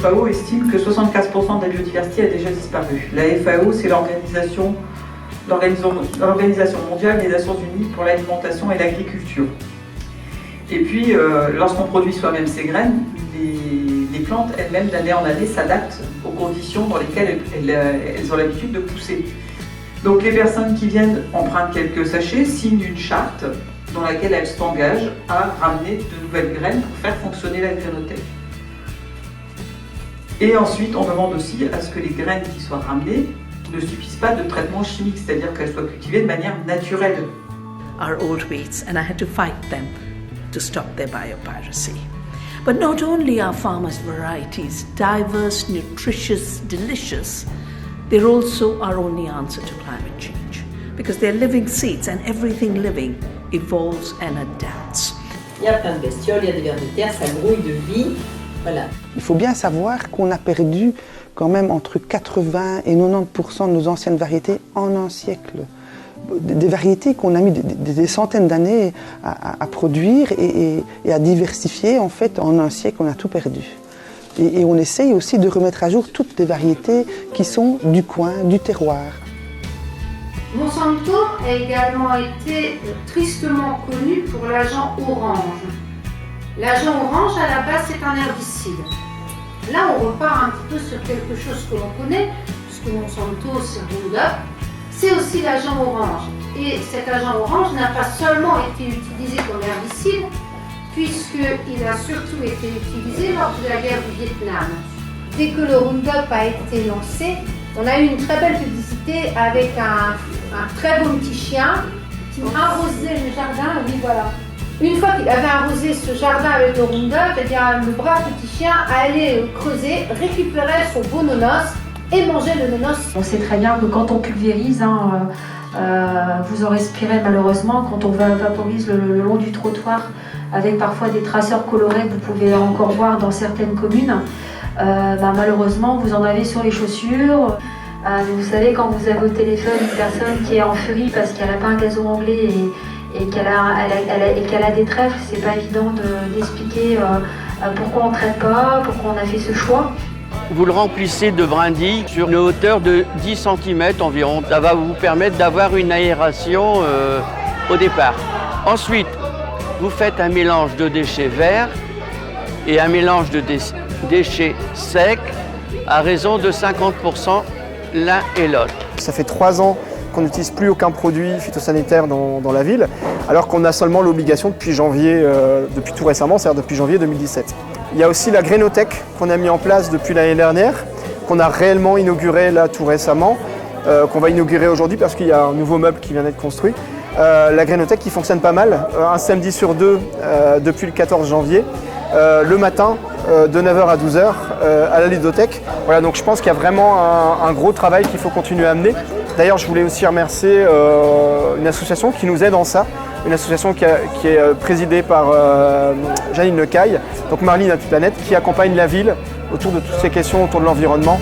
FAO estime que 75% de la biodiversité a déjà disparu. La FAO, c'est l'Organisation mondiale des Nations Unies pour l'alimentation et l'agriculture. Et puis, lorsqu'on produit soi-même ces graines, les plantes elles-mêmes d'année en année s'adaptent aux conditions dans lesquelles elles ont l'habitude de pousser. Donc les personnes qui viennent empruntent quelques sachets, signent une charte dans laquelle elles s'engagent à ramener de nouvelles graines pour faire fonctionner la grainothèque. Et ensuite, on demande aussi à ce que les graines qui soient ramenées ne subissent pas de traitement chimique, c'est-à-dire qu'elles soient cultivées de manière naturelle. Our old wheats, and I had to fight them to stop their biopiracy. But not only are farmers' varieties diverse, nutritious, delicious, they're also our only answer to climate change, because they're living seeds and everything living evolves and adapts. Il y a plein de bestioles, il y a des vers de terre, ça grouille de vie. Voilà. Il faut bien savoir qu'on a perdu quand même entre 80 et 90% de nos anciennes variétés en un siècle. Des variétés qu'on a mis des centaines d'années à produire et à diversifier, en fait, en un siècle, on a tout perdu. Et on essaye aussi de remettre à jour toutes les variétés qui sont du coin, du terroir. Monsanto a également été tristement connu pour l'agent orange. L'agent orange, à la base, c'est un herbicide. Là, on repart un petit peu sur quelque chose que l'on connaît, puisque Monsanto, c'est Roundup. C'est aussi l'agent orange. Et cet agent orange n'a pas seulement été utilisé comme herbicide, puisqu'il a surtout été utilisé lors de la guerre du Vietnam. Dès que le Roundup a été lancé, on a eu une très belle publicité avec un très beau petit chien qui arrosait le jardin. Oui, voilà. Une fois qu'il avait arrosé ce jardin avec le Roundup, eh bien, le brave petit chien allait creuser, récupérait son beau nonos et mangeait le nonos. On sait très bien que quand on pulvérise, vous en respirez malheureusement, quand on vaporise le long du trottoir, avec parfois des traceurs colorés que vous pouvez encore voir dans certaines communes, malheureusement vous en avez sur les chaussures. Vous savez, quand vous avez au téléphone une personne qui est en furie parce qu'elle n'a pas un gazon anglais et qu'elle a des trèfles, c'est pas évident d'expliquer pourquoi on ne traite pas, pourquoi on a fait ce choix. Vous le remplissez de brindilles sur une hauteur de 10 cm environ. Ça va vous permettre d'avoir une aération au départ. Ensuite, vous faites un mélange de déchets verts et un mélange de déchets secs à raison de 50% l'un et l'autre. Ça fait 3 ans qu'on n'utilise plus aucun produit phytosanitaire dans la ville, alors qu'on a seulement l'obligation depuis tout récemment, c'est-à-dire depuis janvier 2017. Il y a aussi la grainothèque qu'on a mis en place depuis l'année dernière, qu'on a réellement inauguré là tout récemment, qu'on va inaugurer aujourd'hui parce qu'il y a un nouveau meuble qui vient d'être construit. La grainothèque qui fonctionne pas mal, un samedi sur 2 depuis le 14 janvier, le matin de 9h à 12h à la ludothèque. Voilà, donc je pense qu'il y a vraiment un gros travail qu'il faut continuer à mener. D'ailleurs, je voulais aussi remercier une association qui nous aide en ça, une association qui est présidée par Janine Lecaille, donc Marine à toute planète, qui accompagne la ville autour de toutes ces questions autour de l'environnement.